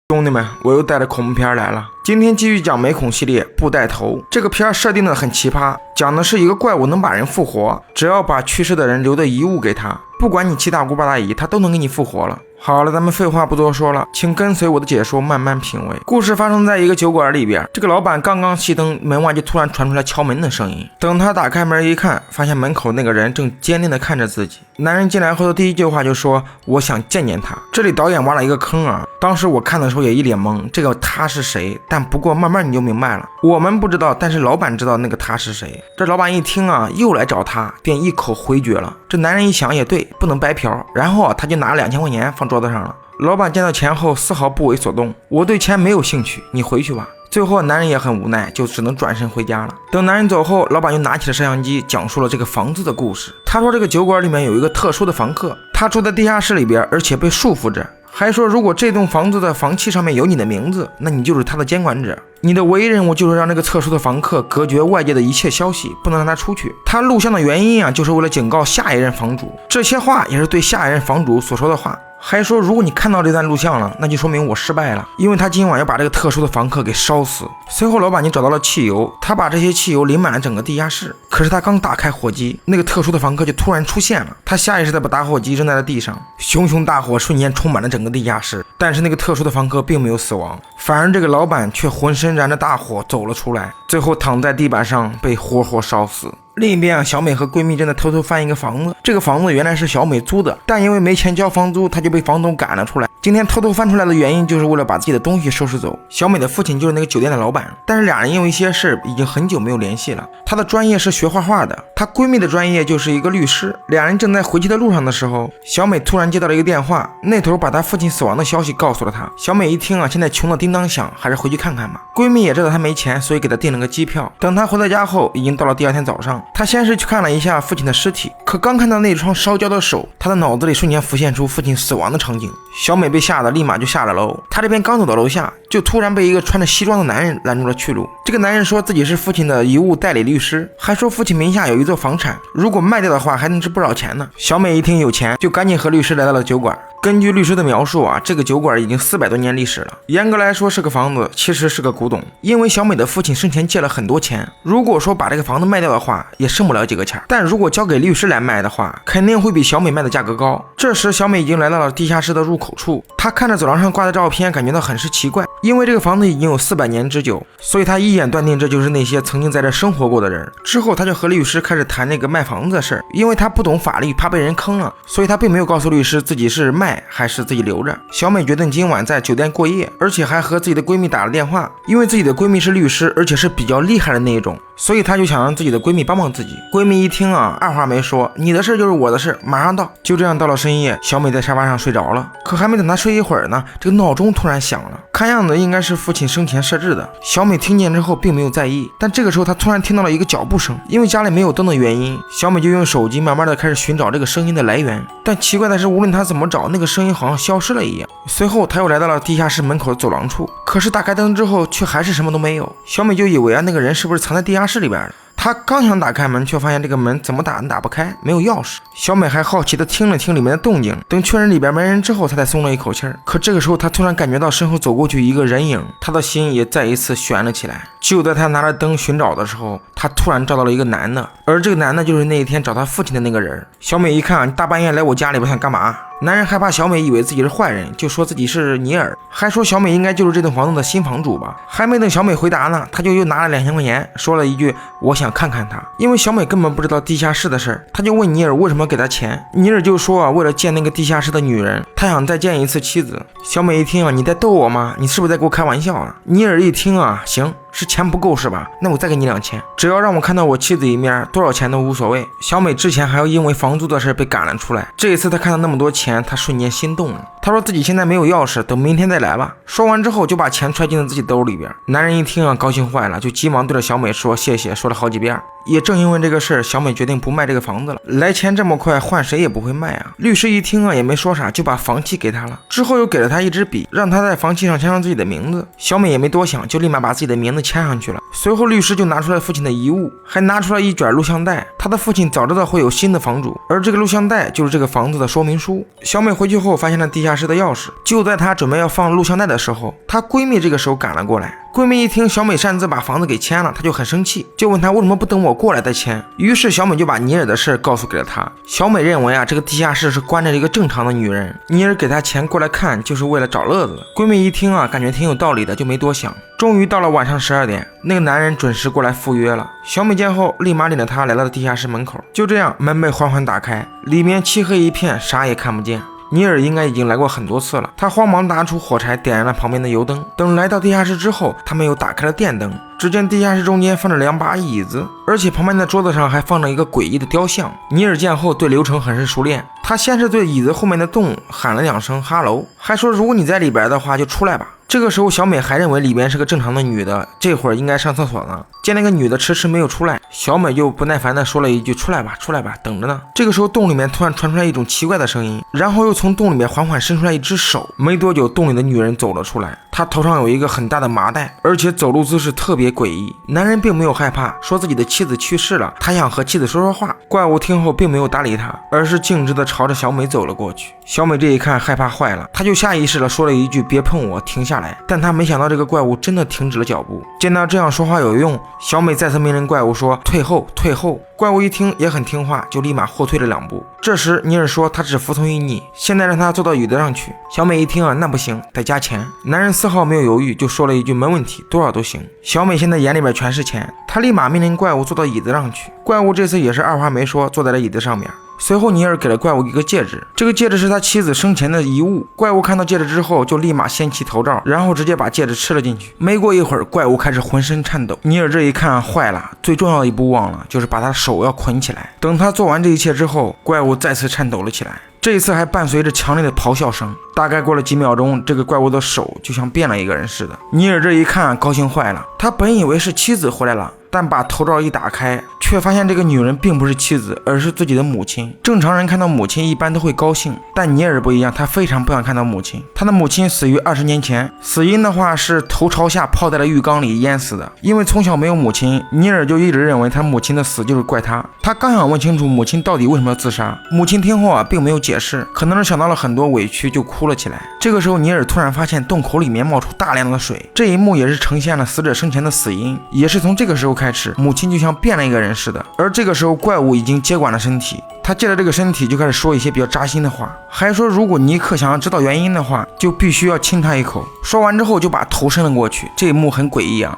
兄弟们，我又带着恐怖片来了。今天继续讲美恐系列布袋头。这个片设定的很奇葩，讲的是一个怪物能把人复活，只要把去世的人留的遗物给他，不管你七大姑八大姨，他都能给你复活了。好了，咱们废话不多说了，请跟随我的解说慢慢品味。故事发生在一个酒馆里边，这个老板刚刚熄灯，门外就突然传出来敲门的声音。等他打开门一看，发现门口那个人正坚定地看着自己。男人进来后的第一句话就说：“我想见见他。”这里导演挖了一个坑啊！当时我看的时候也一脸懵，这个他是谁？但不过慢慢你就明白了，我们不知道，但是老板知道那个他是谁。这老板一听啊，又来找他，便一口回绝了。这男人一想也对，不能白嫖，然后他就拿了2000块钱放桌子上了。老板见到钱后丝毫不为所动，我对钱没有兴趣，你回去吧。最后男人也很无奈，就只能转身回家了。等男人走后，老板又拿起了摄像机，讲述了这个房子的故事。他说这个酒馆里面有一个特殊的房客，他住在地下室里边，而且被束缚着。还说如果这栋房子的房契上面有你的名字，那你就是他的监管者，你的唯一任务就是让这个特殊的房客隔绝外界的一切消息，不能让他出去。他录像的原因啊，就是为了警告下一任房主，这些话也是对下一任房主所说的话。还说如果你看到这段录像了，那就说明我失败了，因为他今晚要把这个特殊的房客给烧死。随后老板就找到了汽油，他把这些汽油淋满了整个地下室。可是他刚打开火机，那个特殊的房客就突然出现了，他下意识的把打火机扔在了地上，熊熊大火瞬间充满了整个地下室。但是那个特殊的房客并没有死亡，反而这个老板却浑身燃着大火走了出来，最后躺在地板上被活活烧死。另一边啊，小美和闺蜜正在偷偷翻一个房子，这个房子原来是小美租的，但因为没钱交房租，她就被房东赶了出来。今天偷偷翻出来的原因就是为了把自己的东西收拾走。小美的父亲就是那个酒店的老板，但是俩人因为一些事已经很久没有联系了。她的专业是学画画的，她闺蜜的专业就是一个律师。俩人正在回去的路上的时候，小美突然接到了一个电话，那头把她父亲死亡的消息告诉了她。小美一听啊，现在穷的叮当响，还是回去看看吧。闺蜜也知道她没钱，所以给她订了个机票。等她回到家后，已经到了第二天早上。她先是去看了一下父亲的尸体，可刚看到那双烧焦的手，她的脑子里瞬间浮现出父亲死亡的场景。小美被吓得立马就下了楼，她这边刚走到楼下，就突然被一个穿着西装的男人拦住了去路。这个男人说自己是父亲的遗物代理律师，还说父亲名下有一座房产，如果卖掉的话还能值不少钱呢。小美一听有钱，就赶紧和律师来到了酒馆。根据律师的描述啊，这个酒馆已经400多年历史了，严格来说是个房子，其实是个古董。因为小美的父亲生前借了很多钱，如果说把这个房子卖掉的话，也剩不了几个钱，但如果交给律师来卖的话，肯定会比小美卖的价格高。这时小美已经来到了地下室的入口处，她看着走廊上挂的照片，感觉到很是奇怪，因为这个房子已经有400年之久，所以她一眼断定这就是那些曾经在这生活过的人。之后她就和律师开始谈那个卖房子的事儿，因为她不懂法律，怕被人坑了，所以她并没有告诉律师自己是卖还是自己留着。小美决定今晚在酒店过夜，而且还和自己的闺蜜打了电话，因为自己的闺蜜是律师，而且是比较厉害的那一种，所以她就想让自己的闺蜜帮帮自己。闺蜜一听啊，二话没说，你的事就是我的事，马上到。就这样到了深夜，小美在沙发上睡着了，可还没等她睡一会儿呢，这个闹钟突然响了，看样子应该是父亲生前设置的。小美听见之后并没有在意，但这个时候她突然听到了一个脚步声，因为家里没有灯的原因，小美就用手机慢慢的开始寻找这个声音的来源。但奇怪的是，无论她怎么找，那个声音好像消失了一样。随后她又来到了地下室门口的走廊处，可是打开灯之后却还是什么都没有。小美就以为啊，那个人是不是藏在地下室里边了。她刚想打开门，却发现这个门怎么打都打不开，没有钥匙。小美还好奇地听了听里面的动静，等确认里边没人之后，她才松了一口气儿。可这个时候，她突然感觉到身后走过去一个人影，她的心也再一次悬了起来。就在她拿着灯寻找的时候，她突然照到了一个男的，而这个男的就是那一天找她父亲的那个人。小美一看，大半夜来我家里边想干嘛？男人害怕小美以为自己是坏人，就说自己是尼尔，还说小美应该就是这栋房子的新房主吧。还没等小美回答呢，他就又拿了2000块钱，说了一句我想看看他。因为小美根本不知道地下室的事儿，他就问尼尔为什么给他钱。尼尔就说啊，为了见那个地下室的女人，他想再见一次妻子。小美一听啊，你在逗我吗？你是不是在给我开玩笑啊？尼尔一听啊，行，是钱不够是吧？那我再给你2000，只要让我看到我妻子一面，多少钱都无所谓。小美之前还要因为房租的事被赶了出来，这一次她看到那么多钱，她瞬间心动了。她说自己现在没有钥匙，等明天再来吧。说完之后就把钱揣进了自己兜里边。男人一听啊，高兴坏了，就急忙对着小美说谢谢，说了好几遍。也正因为这个事儿，小美决定不卖这个房子了。来钱这么快，换谁也不会卖啊。律师一听啊，也没说啥，就把房契给他了。之后又给了他一支笔，让他在房契上签上自己的名字。小美也没多想，就立马把自己的名字签上去了。随后律师就拿出了父亲的遗物，还拿出了一卷录像带。他的父亲早知道会有新的房主，而这个录像带就是这个房子的说明书。小美回去后发现了地下下室的钥匙。就在她准备要放录像带的时候，她闺蜜这个时候赶了过来。闺蜜一听小美擅自把房子给签了，她就很生气，就问她为什么不等我过来再签。于是小美就把尼尔的事告诉给了她。小美认为啊，这个地下室是关着一个正常的女人，尼尔给她钱过来看就是为了找乐子。闺蜜一听啊，感觉挺有道理的，就没多想。终于到了晚上12点，那个男人准时过来赴约了。小美见后立马领着他来到地下室门口。就这样，门被缓缓打开，里面漆黑一片，啥也看不见。尼尔应该已经来过很多次了，他慌忙拿出火柴点燃了旁边的油灯。等来到地下室之后，他们又打开了电灯。只见地下室中间放着2把椅子，而且旁边的桌子上还放着一个诡异的雕像。尼尔见后对流程很是熟练，他先是对椅子后面的洞喊了2声哈喽，还说如果你在里边的话就出来吧。这个时候小美还认为里面是个正常的女的，这会儿应该上厕所呢。见那个女的迟迟没有出来，小美就不耐烦的说了一句出来吧出来吧，等着呢。这个时候洞里面突然传出来一种奇怪的声音，然后又从洞里面缓缓伸出来一只手。没多久洞里的女人走了出来，她头上有一个很大的麻袋，而且走路姿势特别诡异。男人并没有害怕，说自己的妻子去世了，他想和妻子说说话。怪物听后并没有搭理他，而是径直的朝着小美走了过去。小美这一看害怕坏了，她就下意识的说了一句别碰我，停下来。但她没想到这个怪物真的停止了脚步。见到这样说话有用，小美再次命令怪物说退后退后。怪物一听也很听话，就立马后退了2步。这时尼尔说他只服从于你，现在让他坐到椅子上去。小美一听啊，那不行，得加钱。男人丝毫没有犹豫，就说了一句没问题，多少都行。小美现在眼里边全是钱，她立马命令怪物坐到椅子上去。怪物这次也是二话没说，坐在了椅子上面。随后尼尔给了怪物一个戒指，这个戒指是他妻子生前的遗物。怪物看到戒指之后就立马掀起头罩，然后直接把戒指吃了进去。没过一会儿，怪物开始浑身颤抖。尼尔这一看坏了，最重要的一步忘了，就是把他手要捆起来。等他做完这一切之后，怪物再次颤抖了起来，这一次还伴随着强烈的咆哮声。大概过了几秒钟，这个怪物的手就像变了一个人似的。尼尔这一看高兴坏了，他本以为是妻子回来了，但把头罩一打开，却发现这个女人并不是妻子，而是自己的母亲。正常人看到母亲一般都会高兴，但尼尔不一样，他非常不想看到母亲。他的母亲死于20年前，死因的话是头朝下泡在了浴缸里淹死的。因为从小没有母亲，尼尔就一直认为他母亲的死就是怪他。他刚想问清楚母亲到底为什么要自杀，母亲听后啊并没有解释，可能是想到了很多委屈就哭了起来。这个时候尼尔突然发现洞口里面冒出大量的水，这一幕也是呈现了死者生前的死因。也是从这个时候开始，母亲就像变了一个人似的。而这个时候怪物已经接管了身体，他借着这个身体就开始说一些比较扎心的话，还说如果尼克想要知道原因的话，就必须要亲他一口。说完之后就把头伸了过去，这一幕很诡异啊。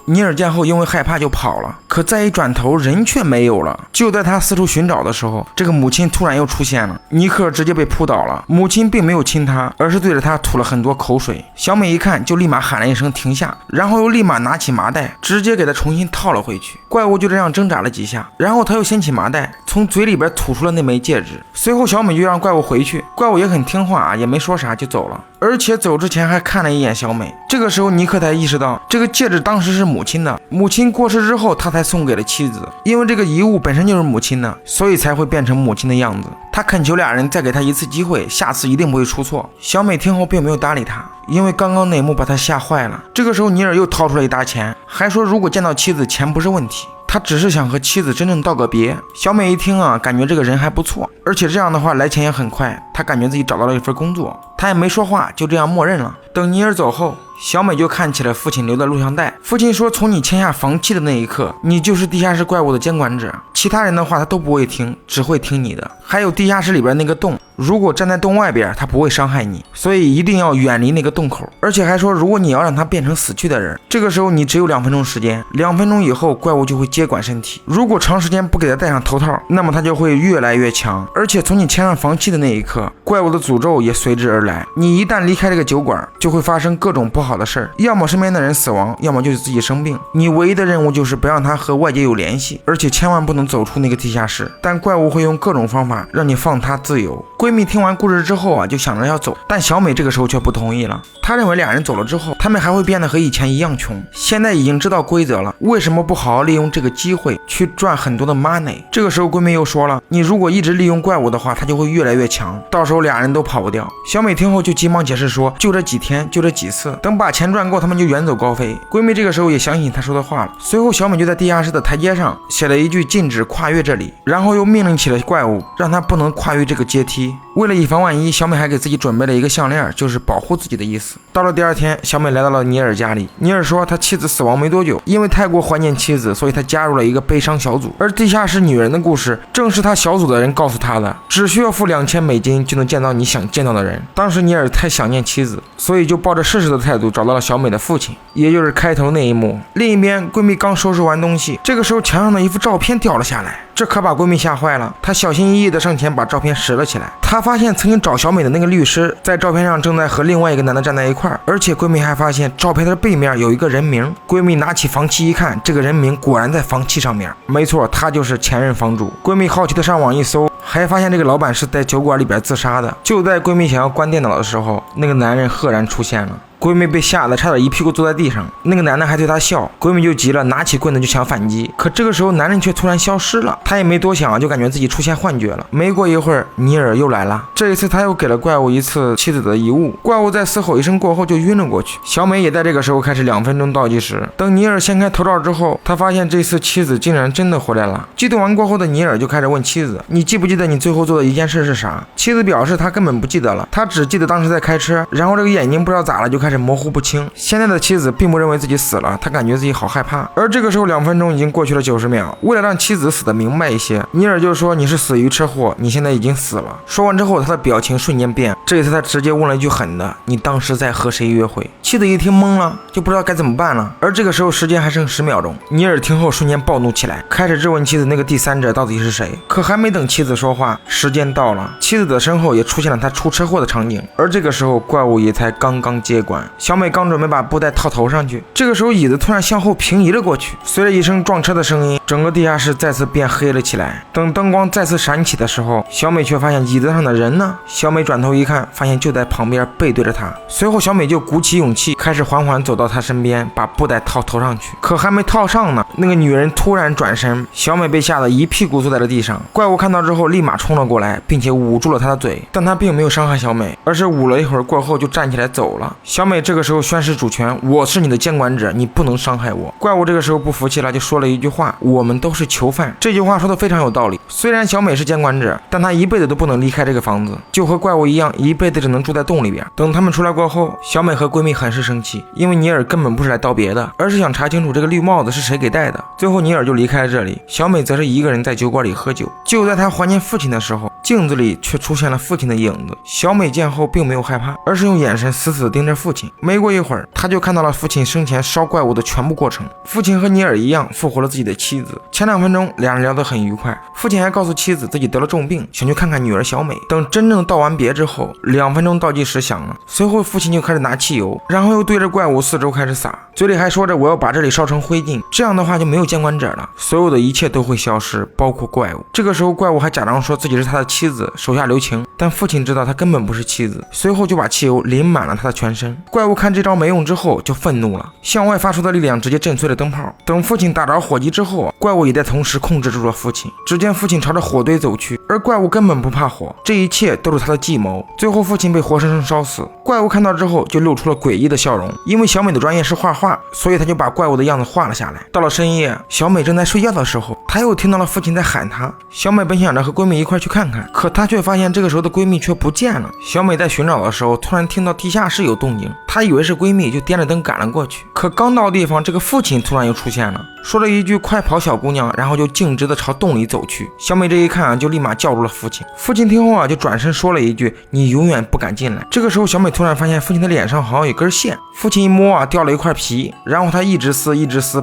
尼尔见后因为害怕就跑了，可再一转头人却没有了。就在他四处寻找的时候，这个母亲突然又出现了，尼克直接被扑倒了。母亲并没有亲他，而是对着他吐了很多口水。小美一看就立马喊了一声停下，然后又立马拿起麻袋直接给他重新套了回去。怪物就这样挣扎了几下，然后他又掀起麻袋从嘴里边吐出了那枚戒指。随后小美就让怪物回去，怪物也很听话啊，也没说啥就走了，而且走之前还看了一眼小美。这个时候尼克才意识到这个戒指当时是母亲的，母亲过世之后他才送给了妻子，因为这个遗物本身就是母亲的，所以才会变成母亲的样子。他恳求俩人再给他一次机会，下次一定不会出错。小美听后并没有搭理他，因为刚刚那一幕把他吓坏了。这个时候尼尔又掏出了一沓钱，还说如果见到妻子钱不是问题，他只是想和妻子真正道个别。小美一听啊，感觉这个人还不错，而且这样的话来钱也很快，他感觉自己找到了一份工作，他也没说话，就这样默认了。等尼尔走后，小美就看起了父亲留的录像带。父亲说从你签下房契的那一刻，你就是地下室怪物的监管者，其他人的话他都不会听，只会听你的。还有地下室里边那个洞，如果站在洞外边他不会伤害你，所以一定要远离那个洞口。而且还说如果你要让他变成死去的人，这个时候你只有2分钟时间，2分钟以后怪物就会接管身体。如果长时间不给他戴上头套，那么他就会越来越强。而且从你签上房契的那一刻，怪物的诅咒也随之而来。你一旦离开这个酒馆，就会发生各种不好的事儿，要么身边的人死亡，要么就是自己生病。你唯一的任务就是不让他和外界有联系，而且千万不能走出那个地下室。但怪物会用各种方法让你放他自由。闺蜜听完故事之后啊，就想着要走，但小美这个时候却不同意了。她认为俩人走了之后，他们还会变得和以前一样穷。现在已经知道规则了，为什么不好好利用这个机会去赚很多的 money？ 这个时候闺蜜又说了，你如果一直利用怪物的话，他就会越来越强，到到时候俩人都跑不掉。小美听后就急忙解释说，就这几天，就这几次，等把钱赚够，他们就远走高飞。闺蜜这个时候也相信她说的话了。随后小美就在地下室的台阶上写了一句禁止跨越这里，然后又命令起了怪物，让他不能跨越这个阶梯。为了以防万一，小美还给自己准备了一个项链，就是保护自己的意思。到了第二天，小美来到了尼尔家里。尼尔说他妻子死亡没多久，因为太过怀念妻子，所以他加入了一个悲伤小组。而地下室女人的故事正是他小组的人告诉他的，只需要付2000美金就能见到你想见到的人。当时尼尔太想念妻子，所以就抱着试试的态度找到了小美的父亲，也就是开头那一幕。另一边，闺蜜刚收拾完东西，这个时候墙上的一幅照片掉了下来，这可把闺蜜吓坏了。她小心翼翼地上前把照片拾了起来。她发现曾经找小美的那个律师在照片上正在和另外一个男的站在一块儿，而且闺蜜还发现照片的背面有一个人名。闺蜜拿起房契一看，这个人名果然在房契上面，没错，他就是前任房主。闺蜜好奇的上网一搜，还发现这个老板是在酒馆里边自杀的。就在闺蜜想要关电脑的时候，那个男人赫然出现了。闺蜜被吓得差点一屁股坐在地上，那个男的还对她笑，闺蜜就急了，拿起棍子就想反击。可这个时候男人却突然消失了，她也没多想，就感觉自己出现幻觉了。没过一会儿，尼尔又来了，这一次他又给了怪物一次妻子的遗物。怪物在嘶吼一声过后就晕了过去。小美也在这个时候开始2分钟倒计时。等尼尔掀开头罩之后，他发现这次妻子竟然真的回来了。激动完过后的尼尔就开始问妻子，你记不记得你最后做的一件事是啥？妻子表示她根本不记得了，她只记得当时在开车，然后这个眼睛不知道咋了就开始模糊不清。现在的妻子并不认为自己死了，她感觉自己好害怕。而这个时候2分钟已经过去了90秒，为了让妻子死得明白一些，尼尔就说，你是死于车祸，你现在已经死了。说完之后，他的表情瞬间变，这一次他直接问了一句狠的，你当时在和谁约会？妻子一听懵了，就不知道该怎么办了。而这个时候时间还剩10秒钟，尼尔听后瞬间暴怒起来，开始质问妻子那个第三者到底是谁。可还没等妻子说话，时间到了，妻子的身后也出现了他出车祸的场景。而这个时候怪物也才刚刚接管，小美刚准备把布袋套头上去，这个时候椅子突然向后平移了过去，随着一声撞车的声音，整个地下室再次变黑了起来。等灯光再次闪起的时候，小美却发现椅子上的人呢？小美转头一看，发现就在旁边背对着她。随后小美就鼓起勇气，开始缓缓走到她身边，把布袋套头上去。可还没套上呢，那个女人突然转身，小美被吓得一屁股坐在了地上。怪物看到之后立马冲了过来，并且捂住了她的嘴，但她并没有伤害小美，而是捂了一会儿过后就站起来走了。小美这个时候宣示主权，我是你的监管者，你不能伤害我。怪物这个时候不服气了，就说了一句话，我们都是囚犯。这句话说的非常有道理，虽然小美是监管者，但她一辈子都不能离开这个房子，就和怪物一样，一辈子只能住在洞里边。等他们出来过后，小美和闺蜜很是生气，因为尼尔根本不是来道别的，而是想查清楚这个绿帽子是谁给戴的。最后尼尔就离开了这里，小美则是一个人在酒馆里喝酒。就在她怀念父亲的时候，镜子里却出现了父亲的影子。小美见后并没有害怕，而是用眼神死死盯着父亲。没过一会儿，她就看到了父亲生前烧怪物的全部过程。父亲和尼尔一样复活了自己的妻子。前2分钟两人聊得很愉快，父亲还告诉妻子自己得了重病，想去看看女儿小美。等真正道完别之后，2分钟倒计时响了，随后父亲就开始拿汽油，然后又对着怪物四周开始撒，嘴里还说着我要把这里烧成灰烬，这样的话就没有监管者了，所有的一切都会消失，包括怪物。这个时候怪物还假装说自己是他的妻子，手下留情，但父亲知道他根本不是妻子，随后就把汽油淋满了他的全身。怪物看这招没用之后就愤怒了，向外发出的力量直接震碎了灯泡。等父亲打着火机之后，怪物也在同时控制住了父亲。只见父亲朝着火堆走去，而怪物根本不怕火，这一切都是他的计谋。最后父亲被活生生烧死。怪物看到之后就露出了诡异的笑容，因为小美的专业是画画，所以他就把怪物的样子画了下来。到了深夜，小美正在睡觉的时候，她又听到了父亲在喊她。小美本想着和闺蜜一块去看看，可她却发现这个时候的闺蜜却不见了。小美在寻找的时候，突然听到地下室有动静，她以为是闺蜜，就掂着灯赶了过去。可刚到地方，这个父亲突然又出现了，说了一句快跑小姑娘，然后就径直的朝洞里走去。小美这一看就立马叫住了父亲。父亲听后就转身说了一句，你永远不敢进来。这个时候小美突然发现父亲的脸上好像有根线，父亲一摸掉了一块皮，然后他一直撕，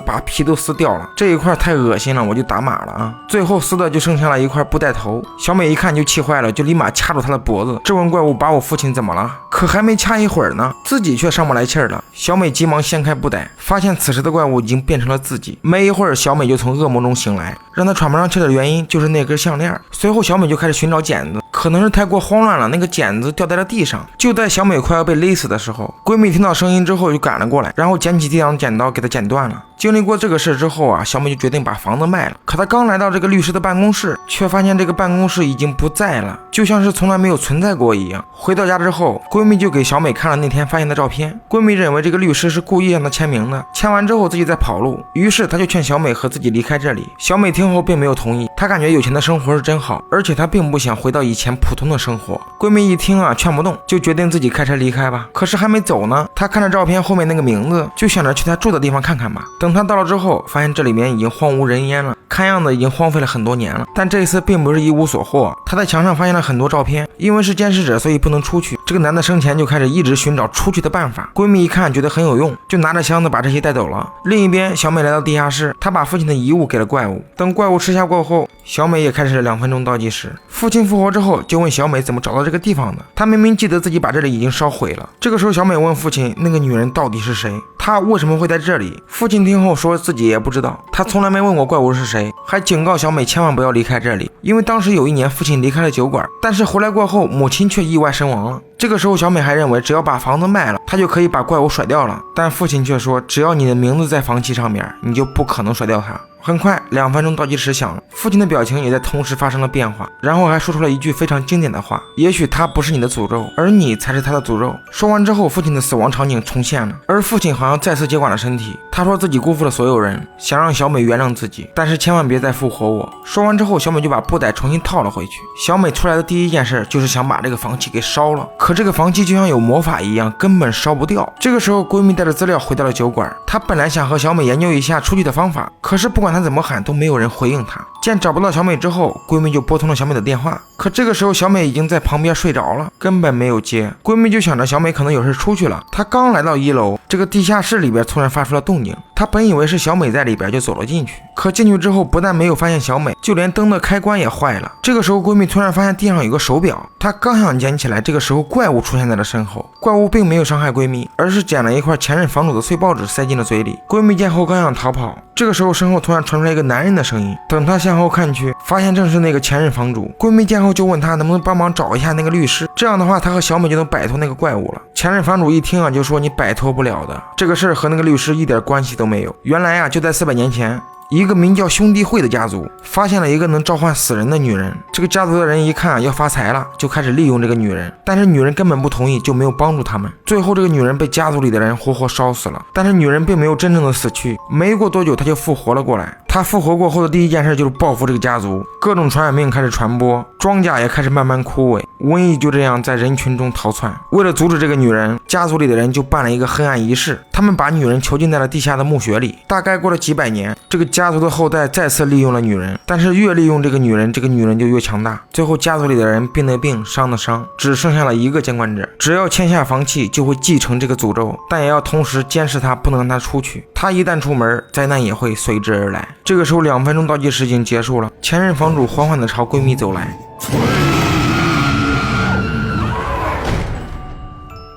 把皮都撕掉了。这一块太恶心了，我就打码了啊。最后撕的就剩下了一块布袋头。小美一看就气坏了，就立马掐住他的脖子，质问怪物把我父亲怎么了。可还没掐一会儿呢，自己却上不来气儿了。小美急忙掀开布袋，发现此时的怪物已经变成了自己。没一会儿，小美就从噩梦中醒来，让她喘不上气的原因就是那根项链。随后小美就开始寻找剪子，可能是太过慌乱了，那个剪子掉在了地上。就在小美快要被勒死的时候，闺蜜听到声音之后就赶了过来，然后捡起地上的剪刀给她剪断了。经历过这个事之后啊，小美就决定把房子卖了。可她刚来到这个律师的办公室，却发现这个办公室已经不在了，就像是从来没有存在过一样。回到家之后，闺蜜就给小美看了那天发现的照片。闺蜜认为这个律师是故意让她签名的，签完之后自己再跑路，于是她就劝小美和自己离开这里。小美听后并没有同意，她感觉有钱的生活是真好，而且她并不想回到以前普通的生活。闺蜜一听啊，劝不动，就决定自己开车离开吧。可是还没走呢，她看着照片后面那个名字，就想着去她住的地方看看吧。等她到了之后，发现这里面已经荒无人烟了，看样子已经荒废了很多年了。但这一次并不是一无所获，她在墙上发现了很多照片，因为是监视者，所以不能出去。这个男的生前就开始一直寻找出去的办法。闺蜜一看觉得很有用，就拿着箱子把这些带走了。另一边，小美来到地下室，她把父亲的遗物给了怪物。等怪物吃下过后，小美也开始了2分钟倒计时。父亲复活之后，就问小美怎么找到这个地方的。她明明记得自己把这里已经烧毁了。这个时候，小美问父亲，那个女人到底是谁？她为什么会在这里？父亲听后说自己也不知道，他从来没问过怪物是谁，还警告小美千万不要离开这里，因为当时有一年父亲离开了酒馆，但是回来过后母亲却意外身亡了。这个时候小美还认为只要把房子卖了，她就可以把怪物甩掉了，但父亲却说只要你的名字在房契上面，你就不可能甩掉它。很快2分钟倒计时响了，父亲的表情也在同时发生了变化，然后还说出了一句非常经典的话，也许他不是你的诅咒，而你才是他的诅咒。说完之后，父亲的死亡场景重现了，而父亲好像再次接管了身体。他说自己辜负了所有人，想让小美原谅自己，但是千万别再复活我。说完之后，小美就把布袋重新套了回去。小美出来的第一件事就是想把这个房契给烧了，可这个房契就像有魔法一样，根本烧不掉。这个时候，闺蜜带着资料回到了酒馆，她本来想和小美研究一下出去的方法，可是不管她怎么喊都没有人回应她。见找不到小美之后，闺蜜就拨通了小美的电话，可这个时候小美已经在旁边睡着了，根本没有接。闺蜜就想着小美可能有事出去了。她刚来到1楼，这个地下室里边突然发出了动静，她本以为是小美在里边，就走了进去。可进去之后，不但没有发现小美，就连灯的开关也坏了。这个时候，闺蜜突然发现地上有个手表，她刚想捡起来，这个时候怪物出现在了身后。怪物并没有伤害闺蜜，而是捡了一块前任房主的碎报纸塞进了嘴里。闺蜜见后刚想逃跑，这个时候身后突然传出来一个男人的声音。等她向后看去，发现正是那个前任房主。闺蜜见后就问他能不能帮忙找一下那个律师，这样的话她和小美就能摆脱那个怪物了。前任房主一听啊，就说你摆脱不了的，这个事儿和那个律师一点关系都没有。原来啊，就在400年前，一个名叫兄弟会的家族发现了一个能召唤死人的女人。这个家族的人一看要发财了，就开始利用这个女人，但是女人根本不同意，就没有帮助他们。最后这个女人被家族里的人活活烧死了，但是女人并没有真正的死去，没过多久她就复活了过来。她复活过后的第一件事就是报复这个家族，各种传染病开始传播，庄稼也开始慢慢枯萎，瘟疫就这样在人群中逃窜。为了阻止这个女人，家族里的人就办了一个黑暗仪式，他们把女人囚禁在了地下的墓穴里。大概过了几百年，这个家族的后代再次利用了女人，但是越利用这个女人，这个女人就越强大。最后家族里的人病的病，伤的伤，只剩下了一个监管者，只要签下房契就会继承这个诅咒，但也要同时监视他，不能让他出去。他一旦出门，灾难也会随之而来。这个时候2分钟倒计时已经结束了，前任房主缓缓地朝闺蜜走来。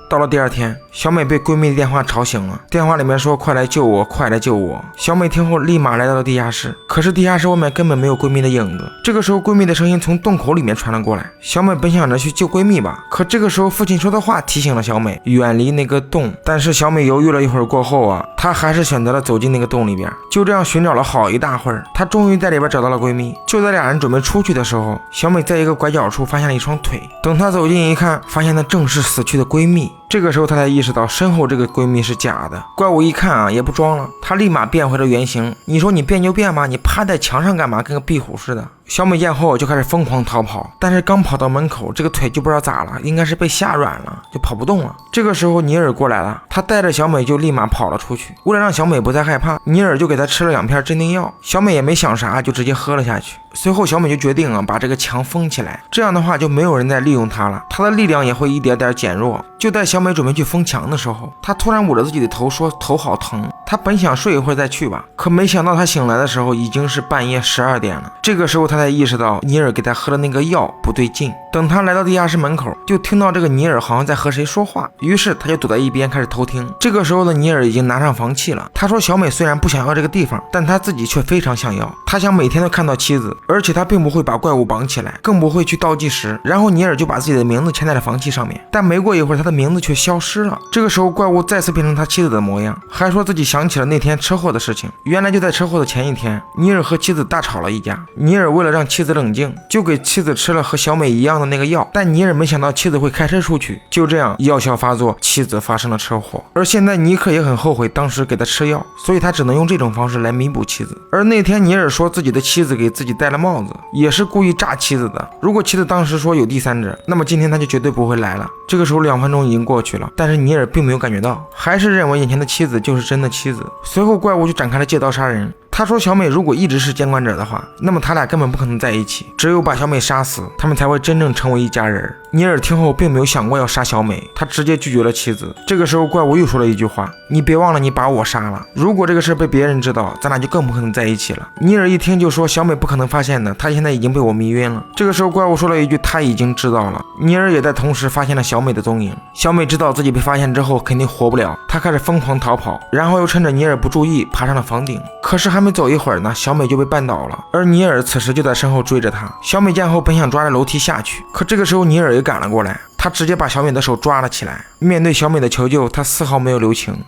到了第2天，小美被闺蜜的电话吵醒了，电话里面说快来救我，快来救我。小美听后立马来到了地下室，可是地下室外面根本没有闺蜜的影子。这个时候闺蜜的声音从洞口里面传了过来，小美本想着去救闺蜜吧，可这个时候父亲说的话提醒了小美远离那个洞。但是小美犹豫了一会儿过后啊，她还是选择了走进那个洞里边。就这样寻找了好一大会儿，她终于在里边找到了闺蜜。就在俩人准备出去的时候，小美在一个拐角处发现了一双腿，等她走近一看，发现那正是死去的闺蜜。这个时候她才意识到身后这个闺蜜是假的。怪物一看啊，也不装了，她立马变回了原形。你说你变就变吧，你趴在墙上干嘛，跟个壁虎似的。小美见后就开始疯狂逃跑，但是刚跑到门口，这个腿就不知道咋了，应该是被吓软了，就跑不动了。这个时候尼尔过来了，他带着小美就立马跑了出去。为了让小美不再害怕，尼尔就给她吃了2片镇定药。小美也没想啥，就直接喝了下去。随后小美就决定啊，把这个墙封起来，这样的话就没有人再利用她了，她的力量也会一点点减弱。就在小美准备去封墙的时候，她突然捂着自己的头说头好疼。他本想睡一会儿再去吧，可没想到他醒来的时候已经是半夜12点了。这个时候他才意识到尼尔给他喝的那个药不对劲。等他来到地下室门口，就听到这个尼尔好像在和谁说话，于是他就躲在一边开始偷听。这个时候的尼尔已经拿上房契了。他说小美虽然不想要这个地方，但他自己却非常想要。他想每天都看到妻子，而且他并不会把怪物绑起来，更不会去倒计时。然后尼尔就把自己的名字签在了房契上面，但没过一会儿他的名字却消失了。这个时候怪物再次变成他妻子的模样，还说自己想起了那天车祸的事情。原来就在车祸的前一天，尼尔和妻子大吵了一架。尼尔为了让妻子冷静，就给妻子吃了和小美一样的那个药，但尼尔没想到妻子会开车出去。就这样药效发作，妻子发生了车祸。而现在尼克也很后悔当时给他吃药，所以他只能用这种方式来弥补妻子。而那天尼尔说自己的妻子给自己戴了帽子，也是故意炸妻子的。如果妻子当时说有第三者，那么今天他就绝对不会来了。这个时候2分钟已经过去了，但是尼尔并没有感觉到，还是认为眼前的妻子就是真的妻子。随后怪物就展开了借刀杀人。他说小美如果一直是监管者的话，那么他俩根本不可能在一起，只有把小美杀死，他们才会真正成为一家人。尼尔听后并没有想过要杀小美，他直接拒绝了妻子。这个时候怪物又说了一句话，你别忘了你把我杀了，如果这个事被别人知道，咱俩就更不可能在一起了。尼尔一听就说小美不可能发现的，她现在已经被我迷晕了。这个时候怪物说了一句他已经知道了。尼尔也在同时发现了小美的踪影。小美知道自己被发现之后肯定活不了，她开始疯狂逃跑，然后又趁着尼尔不注意爬上了房顶。可是还没走一会儿呢，小美就被绊倒了，而尼尔此时就在身后追着她。小美见后本想抓着楼梯下去，可这个时候尼尔也赶了过来，他直接把小美的手抓了起来。面对小美的求救，他丝毫没有留情。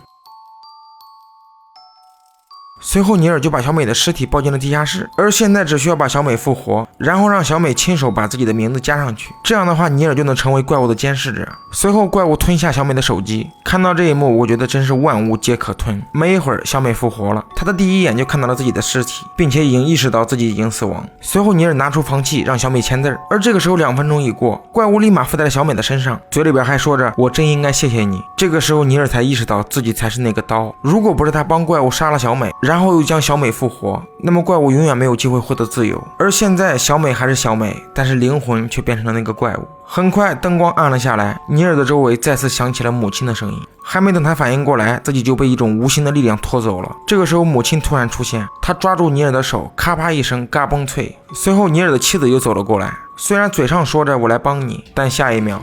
随后尼尔就把小美的尸体抱进了地下室，而现在只需要把小美复活，然后让小美亲手把自己的名字加上去，这样的话尼尔就能成为怪物的监视者。随后怪物吞下小美的手机，看到这一幕我觉得真是万物皆可吞。没一会儿小美复活了，她的第一眼就看到了自己的尸体，并且已经意识到自己已经死亡。随后尼尔拿出房契让小美签字，而这个时候2分钟已过，怪物立马附在了小美的身上，嘴里边还说着我真应该谢谢你。这个时候尼尔才意识到自己才是那个刀，如果不是他帮怪物杀了小美，然后又将小美复活，那么怪物永远没有机会获得自由。而现在小美还是小美，但是灵魂却变成了那个怪物。很快灯光暗了下来，尼尔的周围再次响起了母亲的声音。还没等他反应过来，自己就被一种无形的力量拖走了。这个时候母亲突然出现，她抓住尼尔的手，咔啪一声嘎嘣脆。随后尼尔的妻子又走了过来，虽然嘴上说着我来帮你，但下一秒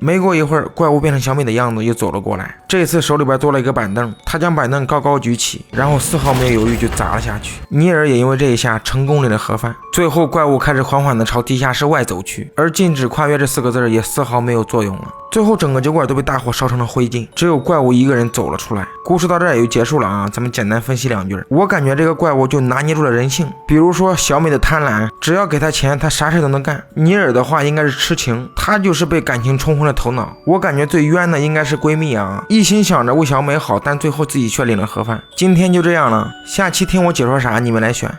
没过一会儿，怪物变成小美的样子又走了过来，这次手里边多了一个板凳，他将板凳高高举起，然后丝毫没有犹豫就砸了下去。尼尔也因为这一下成功领了盒饭。最后怪物开始缓缓地朝地下室外走去，而禁止跨越这4个字也丝毫没有作用了。最后整个酒馆都被大火烧成了灰烬，只有怪物一个人走了出来。故事到这儿也就结束了啊，咱们简单分析2句。我感觉这个怪物就拿捏住了人性，比如说小美的贪婪，只要给他钱他啥事都能干。尼尔的话应该是痴情，他就是被感情冲昏了头脑。我感觉最冤的应该是闺蜜啊，一心想着为小美好，但最后自己却领了盒饭。今天就这样了，下期听我解说啥你们来选。